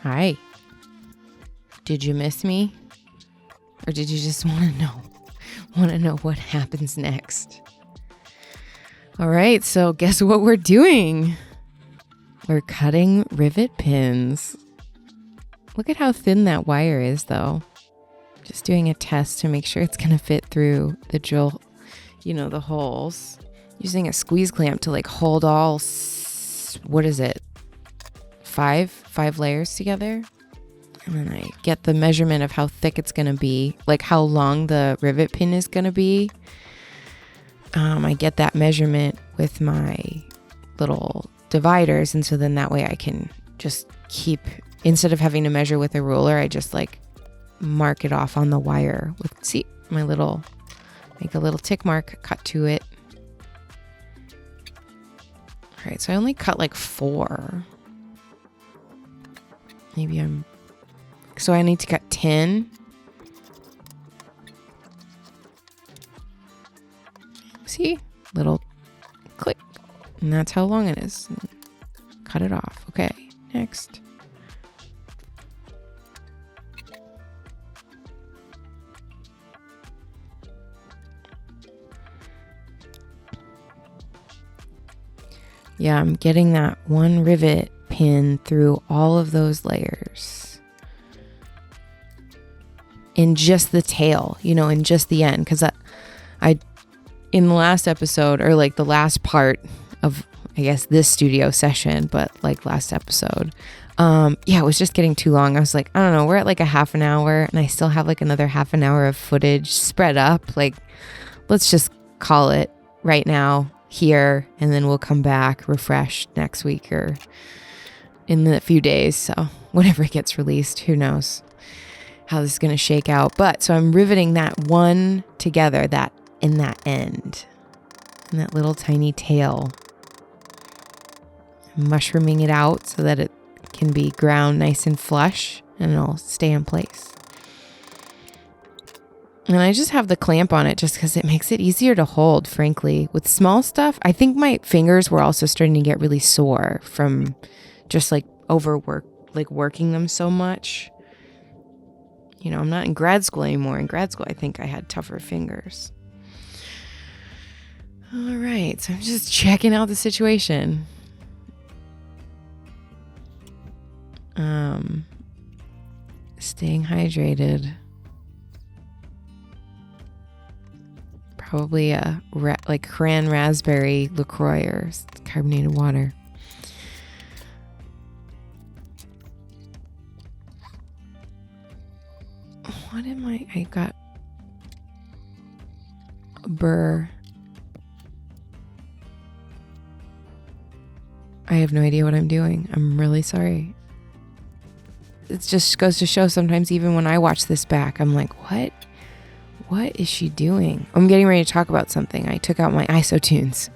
Hi. Did you miss me? Or did you just want to know what happens next? All right, so guess what we're doing? We're cutting rivet pins. Look at how thin that wire is, though. Just doing a test to make sure it's going to fit through the drill, the holes. Using a squeeze clamp to hold all, what is it? Five layers together. And then I get the measurement of how thick it's going to be, how long the rivet pin is going to be. I get that measurement with my little dividers. And so then that way I can just keep, instead of having to measure with a ruler, I just mark it off on the wire with, make a little tick mark, cut to it. All right, so I only cut 4. So I need to cut 10. See? Little click. And that's how long it is. Cut it off. Okay, next. Yeah, I'm getting that one rivet pin through all of those layers. In just the tail, in just the end. Because I in the last episode, or the last part of, I guess, this studio session, but last episode, it was just getting too long. I was I don't know, we're at a half an hour and I still have another half an hour of footage spread up. Let's just call it right now here, and then we'll come back refreshed next week or in a few days. So whenever it gets released, who knows how this is going to shake out. But so I'm riveting that one together, that in that end, and that little tiny tail, mushrooming it out so that it can be ground nice and flush and it'll stay in place. And I just have the clamp on it just because it makes it easier to hold, frankly. With small stuff, I think my fingers were also starting to get really sore from just overwork, working them so much. I'm not in grad school anymore. In grad school, I think I had tougher fingers. All right, so I'm just checking out the situation. Staying hydrated. Probably a cran raspberry LaCroix or carbonated water. What am I got a burr. I have no idea what I'm doing. I'm really sorry. It just goes to show sometimes even when I watch this back, I'm like, what is she doing? I'm getting ready to talk about something. I took out my ISO tunes.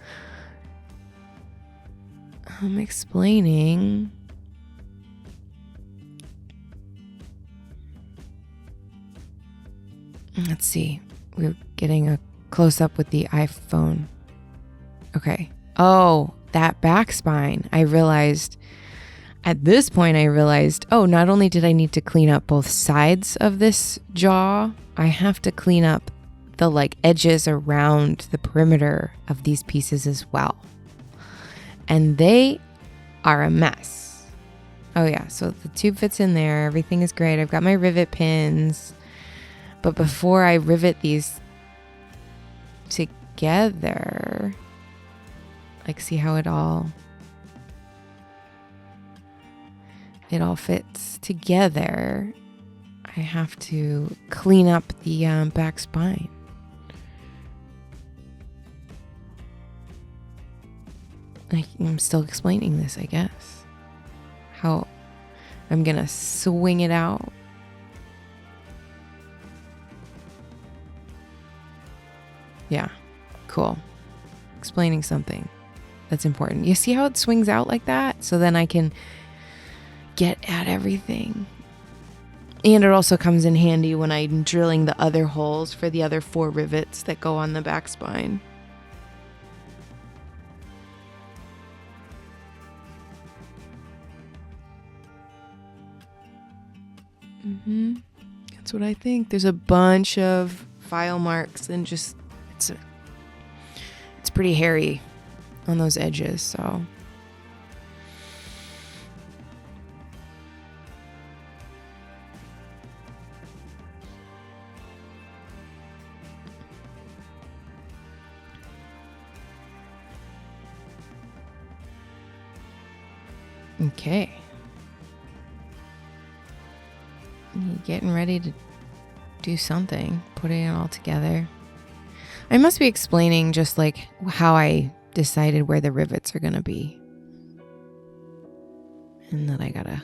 I'm explaining. Let's see. We're getting a close up with the iPhone. Okay. Oh, that back spine. At this point, I realized, not only did I need to clean up both sides of this jaw, I have to clean up the edges around the perimeter of these pieces as well. And they are a mess. Oh yeah, so the tube fits in there. Everything is great. I've got my rivet pins. But before I rivet these together, see how it all fits together, I have to clean up the back spine. I'm still explaining this, I guess. How I'm going to swing it out. Yeah, cool. Explaining something that's important. You see how it swings out like that? So then I can get at everything. And it also comes in handy when I'm drilling the other holes for the other 4 rivets that go on the back spine. That's what I think. There's a bunch of file marks and just it's pretty hairy on those edges, so okay. You getting ready to do something, putting it all together. I must be explaining just like how I decided where the rivets are going to be. And that I gotta...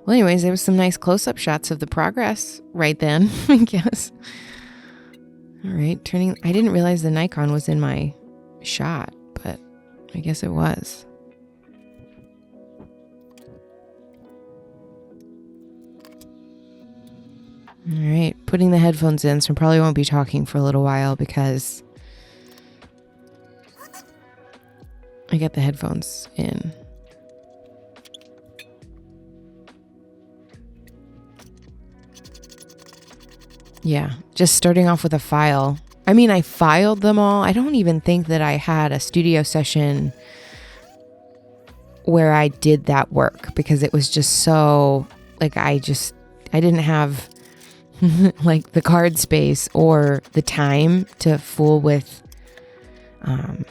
Well, anyways, there was some nice close-up shots of the progress right then, I guess. All right, turning... I didn't realize the Nikon was in my shot, but I guess it was. All right, putting the headphones in, so I probably won't be talking for a little while because I got the headphones in. Yeah, just starting off with a file. I mean, I filed them all. I don't even think that I had a studio session where I did that work because it was just so, like, I didn't have like the card space or the time to fool with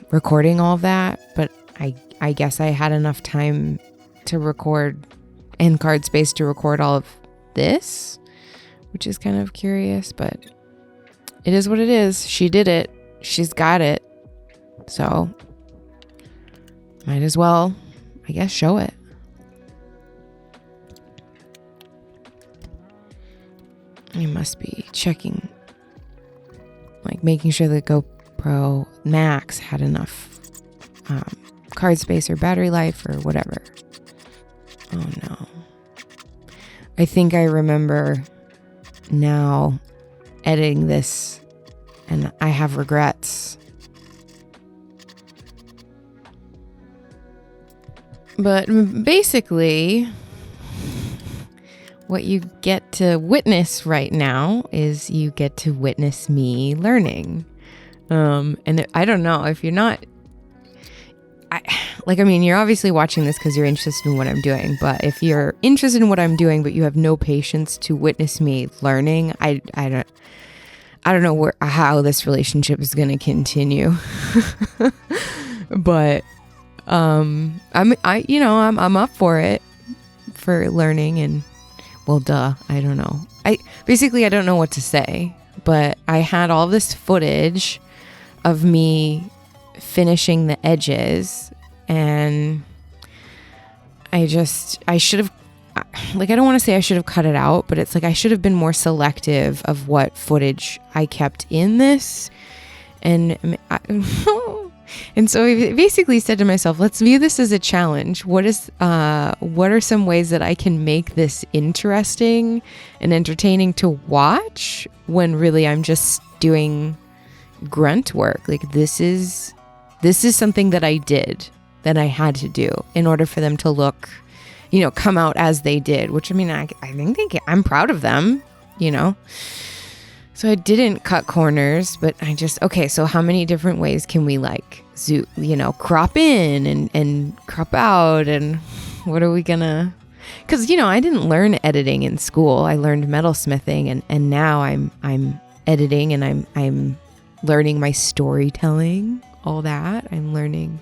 recording all of that. But I guess I had enough time to record and card space to record all of this, which is kind of curious, but it is what it is. She did it. She's got it. So might as well, I guess, show it. I must be checking, like making sure the GoPro Max had enough card space or battery life or whatever. Oh no. I think I remember now editing this and I have regrets. But basically, what you get to witness right now is you get to witness me learning. And I don't know if you're not, you're obviously watching this because you're interested in what I'm doing. But if you're interested in what I'm doing, but you have no patience to witness me learning, I don't know how this relationship is going to continue. But I'm up for it, for learning and. Well, duh, I don't know. I don't know what to say, but I had all this footage of me finishing the edges and I should have, like, I don't want to say I should have cut it out, but it's like I should have been more selective of what footage I kept in this. And and so I basically said to myself, let's view this as a challenge. What are some ways that I can make this interesting and entertaining to watch when really I'm just doing grunt work? Like this is something that I did, that I had to do in order for them to look, come out as they did, which I think I'm proud of them, So I didn't cut corners, but okay, so how many different ways can we zoom, crop in and crop out, and what are we gonna, because, I didn't learn editing in school. I learned metalsmithing and now I'm editing and I'm learning my storytelling, all that. I'm learning.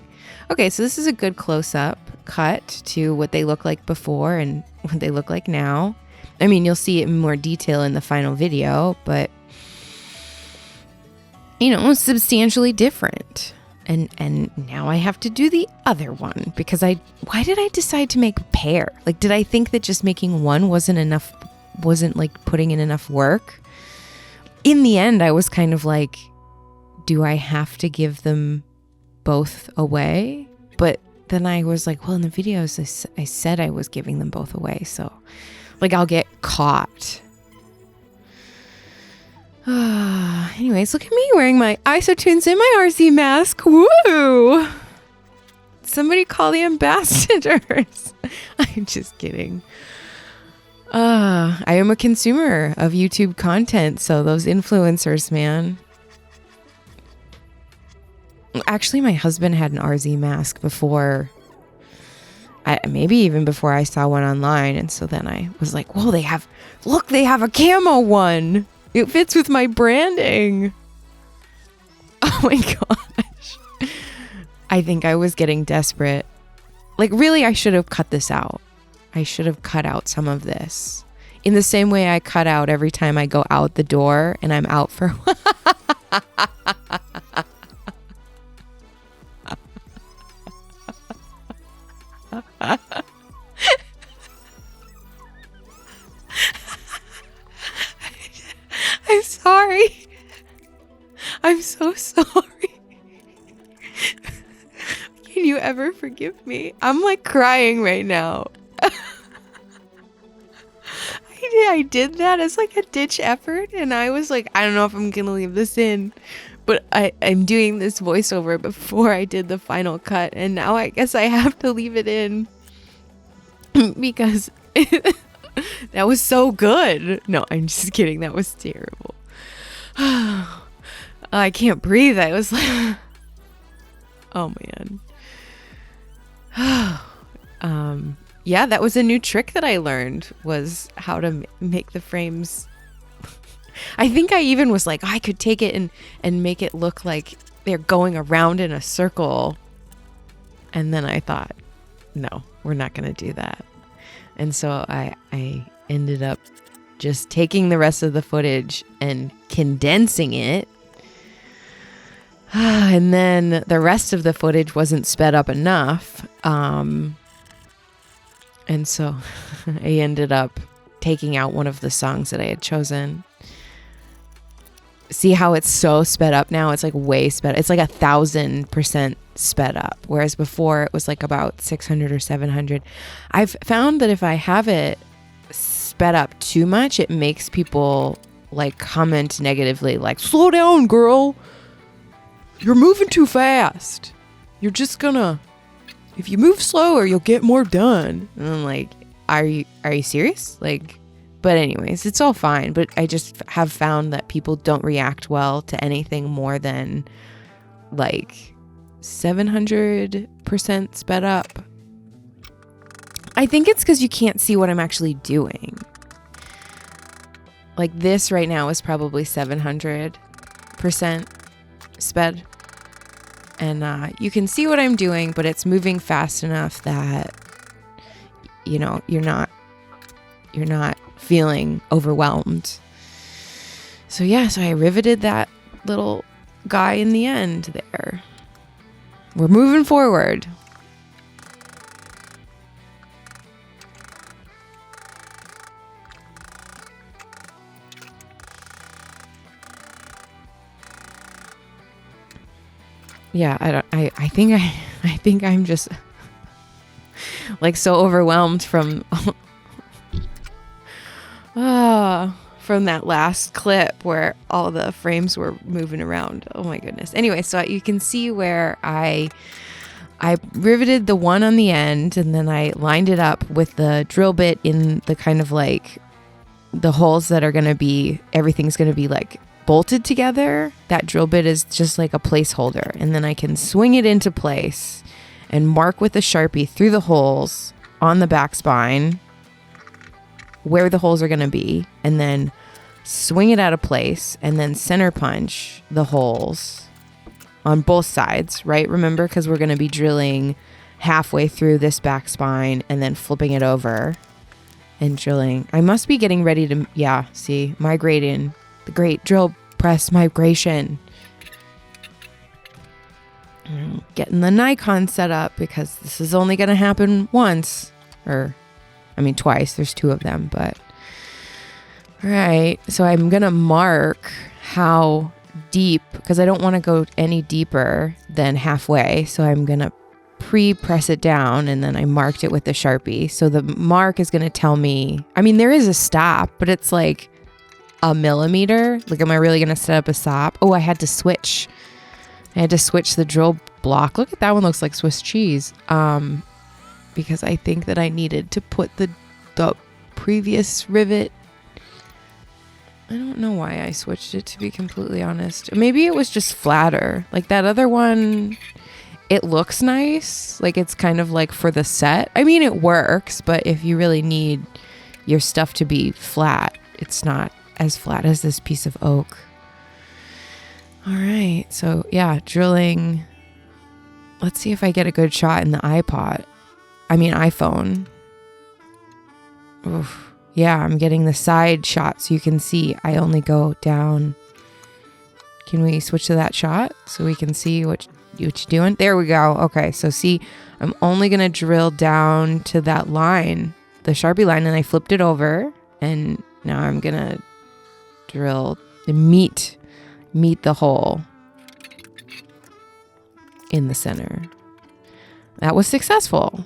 Okay, so this is a good close-up cut to what they look like before and what they look like now. I mean, you'll see it in more detail in the final video, but substantially different. And now I have to do the other one because why did I decide to make a pair? Like, did I think that just making one wasn't like putting in enough work? In the end, I was kind of like, do I have to give them both away? But then I was like, well, in the videos, I said I was giving them both away. So I'll get caught. Anyways, look at me wearing my ISOtunes and my RC mask. Woo! somebody call the ambassadors. I'm just kidding. I am a consumer of YouTube content, so those influencers, man. Actually, my husband had an RZ mask before, maybe even before I saw one online, and so then I was like, whoa, they have a camo one. It fits with my branding. Oh my gosh. I think I was getting desperate. Like, really, I should have cut this out. I should have cut out some of this. In the same way I cut out every time I go out the door and I'm out for... I'm sorry. I'm so sorry. Can you ever forgive me? I'm like crying right now. I did that as like a ditch effort, and I was like, I don't know if I'm gonna leave this in, but I'm doing this voiceover before I did the final cut, and now I guess I have to leave it in because that was so good. No, I'm just kidding. That was terrible. I can't breathe. I was like, oh man. Yeah, that was a new trick that I learned, was how to make the frames. I think I even was like, I could take it and make it look like they're going around in a circle. And then I thought, no, we're not going to do that. And so I ended up just taking the rest of the footage and condensing it. And then the rest of the footage wasn't sped up enough. And so I ended up taking out one of the songs that I had chosen. See how it's so sped up now? It's like way sped. It's like 1,000% sped up. Whereas before it was like about 600 or 700. I've found that if I have it sped up too much, it makes people like comment negatively, like, slow down, girl. You're moving too fast. You're just gonna... If you move slower, you'll get more done. And I'm like, are you serious? Like, but anyways, it's all fine. But I just have found that people don't react well to anything more than like 700% sped up. I think it's because you can't see what I'm actually doing. Like this right now is probably 700% sped. And you can see what I'm doing, but it's moving fast enough that, you know, you're not feeling overwhelmed. So yeah, so I riveted that little guy in the end there. We're moving forward. Yeah, I think I'm just like so overwhelmed from that last clip where all the frames were moving around. Oh my goodness. Anyway, so you can see where I riveted the one on the end, and then I lined it up with the drill bit in the kind of like the holes that are going to be, everything's going to be like bolted together. That drill bit is just like a placeholder, and then I can swing it into place and mark with a Sharpie through the holes on the back spine where the holes are going to be, and then swing it out of place and then center punch the holes on both sides, right? Remember, because we're going to be drilling halfway through this back spine and then flipping it over and drilling. I must be getting ready to, yeah, see, migrating. The great drill press migration. Getting the Nikon set up because this is only going to happen once. Or, I mean, twice. There's two of them, but... All right. So I'm going to mark how deep, because I don't want to go any deeper than halfway. So I'm going to pre-press it down, and then I marked it with the Sharpie. So the mark is going to tell me... I mean, there is a stop, but it's like... a millimeter. Like, am I really going to set up a stop? Oh, I had to switch I had to switch the drill block. Look at that one, looks like Swiss cheese. Because I think that I needed to put the previous rivet. I don't know why I switched it, to be completely honest. Maybe it was just flatter. Like that other one, it looks nice. Like it's kind of like for the set. I mean, it works, but if you really need your stuff to be flat, it's not as flat as this piece of oak. All right, so yeah, drilling. Let's see if I get a good shot in the iPhone. Oof. Yeah, I'm getting the side shot so you can see. I only go down. Can we switch to that shot so we can see what you're doing? There we go. Okay, so see, I'm only going to drill down to that line, the Sharpie line, and I flipped it over. And now I'm going to drill and meet the hole in the center. That was successful.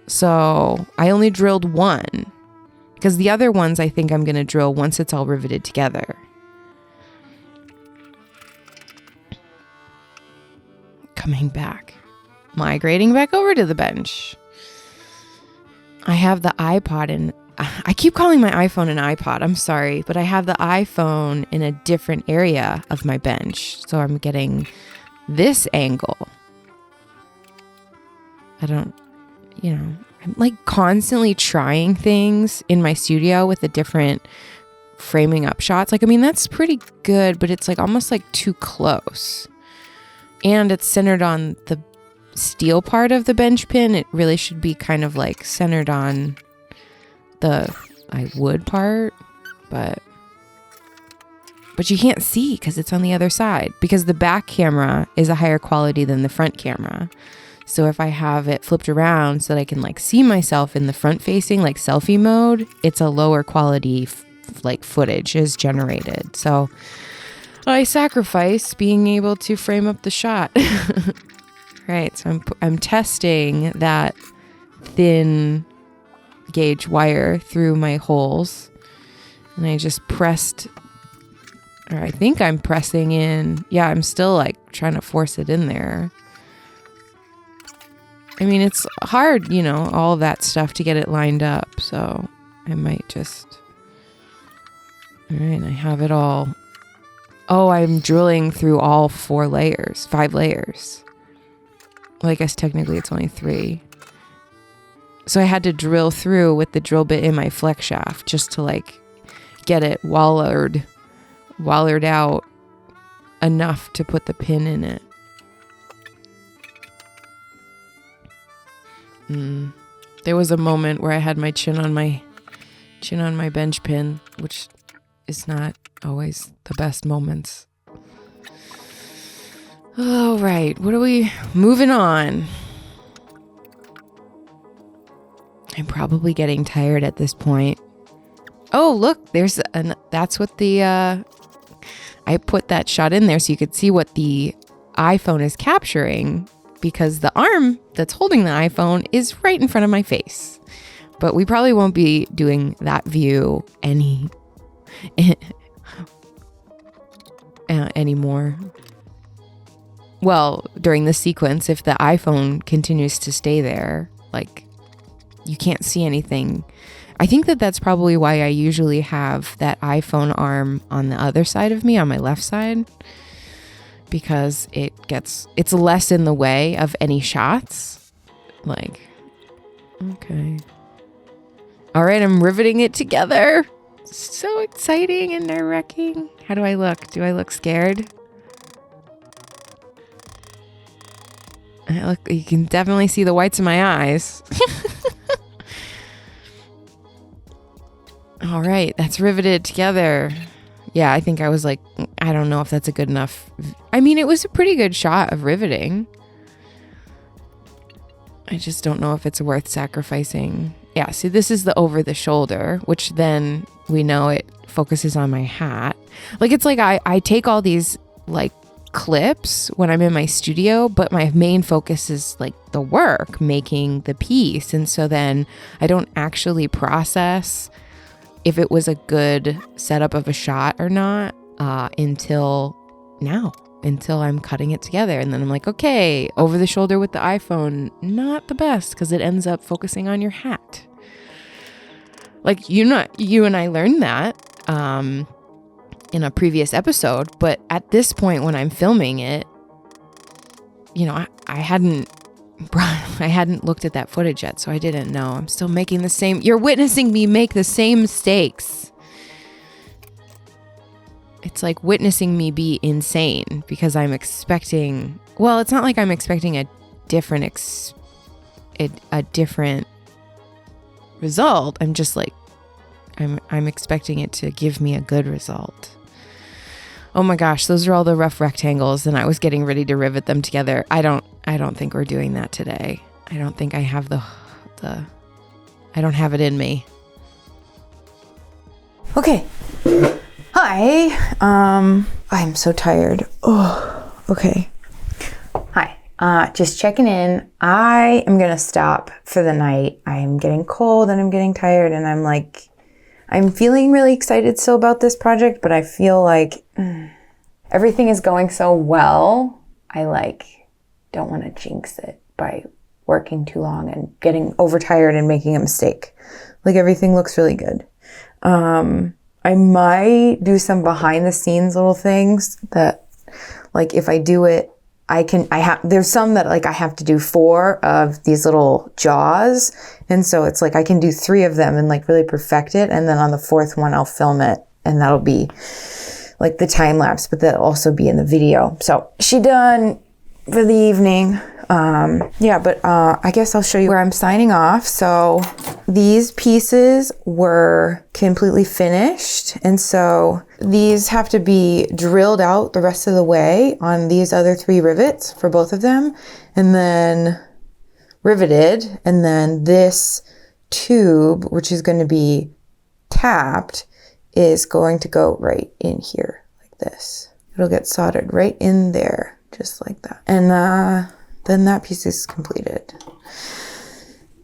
So I only drilled one because the other ones I think I'm going to drill once it's all riveted together. Coming back, migrating back over to the bench. I have the iPod and I keep calling my iPhone an iPod. I'm sorry, but I have the iPhone in a different area of my bench. So I'm getting this angle. I'm like constantly trying things in my studio with the different framing up shots. Like, I mean, that's pretty good, but it's like almost like too close. And it's centered on the steel part of the bench pin. It really should be kind of like centered on the wood part, but you can't see because it's on the other side, because the back camera is a higher quality than the front camera. So if I have it flipped around so that I can like see myself in the front facing, like selfie mode, it's a lower quality like footage is generated. So I sacrifice being able to frame up the shot. Right. So I'm testing that thin gauge wire through my holes, and I just pressed, or I think I'm pressing in. Yeah, I'm still like trying to force it in there. I mean, it's hard, all of that stuff to get it lined up. So I might just, all right, I have it all. Oh, I'm drilling through all 5 layers. Well, I guess technically it's only 3. So I had to drill through with the drill bit in my flex shaft just to like get it wallered out enough to put the pin in it. There was a moment where I had my chin on my bench pin, which is not always the best moments. All right, what are we moving on? I'm probably getting tired at this point. Oh, look, that's what I put that shot in there so you could see what the iPhone is capturing, because the arm that's holding the iPhone is right in front of my face. But we probably won't be doing that view anymore. Well, during the sequence, if the iPhone continues to stay there, like, you can't see anything. I think that's probably why I usually have that iPhone arm on the other side of me, on my left side, because it's less in the way of any shots. Like, okay. All right, I'm riveting it together. So exciting and nerve-wracking. How do I look? Do I look scared? You can definitely see the whites of my eyes. All right, that's riveted together. Yeah, I think I was like, I don't know if that's a good enough. I mean, it was a pretty good shot of riveting. I just don't know if it's worth sacrificing. Yeah, see, this is the over the shoulder, which then we know it focuses on my hat. Like, it's like I take all these like clips when I'm in my studio, but my main focus is like the work, making the piece. And so then I don't actually process if it was a good setup of a shot or not until now. until I'm cutting it together. And then I'm like, okay, over the shoulder with the iPhone, not the best because it ends up focusing on your hat. Like, you and I learned that in a previous episode, but at this point when I'm filming it, I hadn't looked at that footage yet, so I didn't know. I'm still making the same. You're witnessing me make the same mistakes. It's like witnessing me be insane because I'm expecting. Well, it's not like I'm expecting a different result. I'm just like, I'm expecting it to give me a good result. Oh my gosh, those are all the rough rectangles, and I was getting ready to rivet them together. I don't think we're doing that today. I don't think I have I don't have it in me. Okay. Hi. I'm so tired. Oh, okay. Hi. Just checking in. I am going to stop for the night. I'm getting cold and I'm getting tired, and I'm feeling really excited still about this project, but I feel like everything is going so well. I don't want to jinx it by working too long and getting overtired and making a mistake. Everything looks really good. I might do some behind the scenes little things that if I do it, there's some that I have to do 4 of these little jaws. And so it's I can do 3 of them and really perfect it. And then on the 4th one, I'll film it, and that'll be the time lapse, but that'll also be in the video. So she done for the evening. I guess I'll show you where I'm signing off. So these pieces were completely finished. And so these have to be drilled out the rest of the way on these other 3 rivets for both of them. And then riveted. And then this tube, which is going to be tapped, is going to go right in here like this. It'll get soldered right in there, just like that. And then that piece is completed.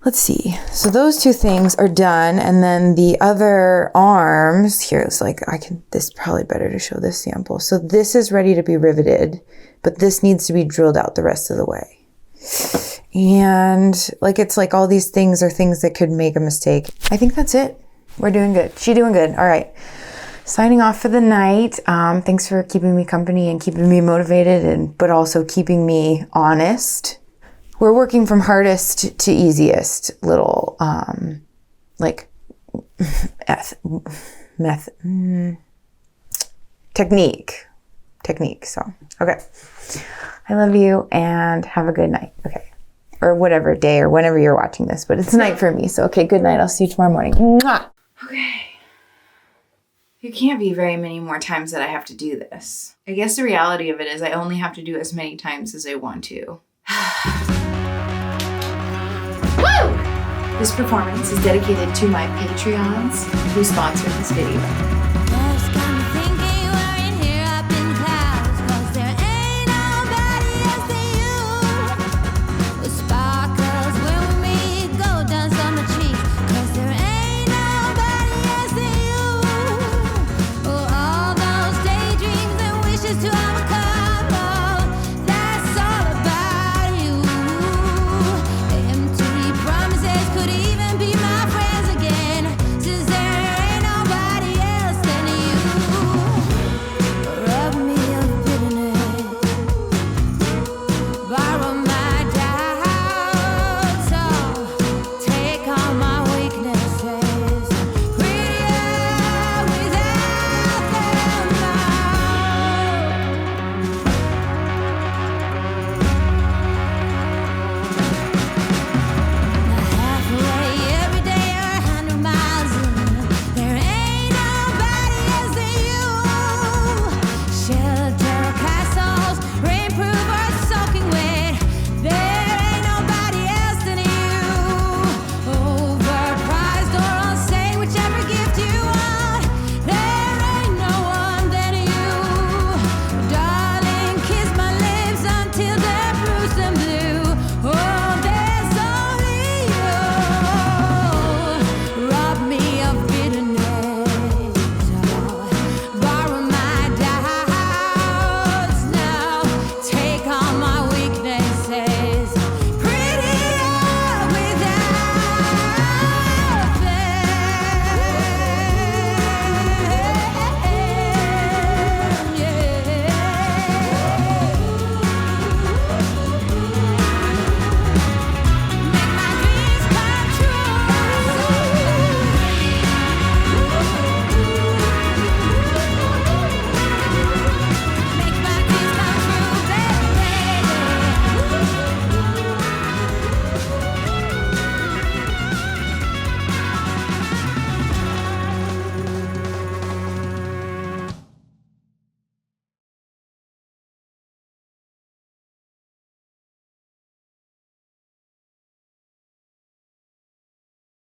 Let's see. So those 2 things are done. And then the other arms, here it's this is probably better to show this sample. So this is ready to be riveted, but this needs to be drilled out the rest of the way. And it's all these things are things that could make a mistake. I think that's it. We're doing good. She doing good. All right. Signing off for the night. Thanks for keeping me company and keeping me motivated, but also keeping me honest. We're working from hardest to easiest little, technique. So, okay. I love you and have a good night. Okay. Or whatever day or whenever you're watching this, but it's night for me. So, okay, good night. I'll see you tomorrow morning. Mwah! Okay. It can't be very many more times that I have to do this. I guess the reality of it is I only have to do as many times as I want to. Woo! This performance is dedicated to my Patreons who sponsored this video.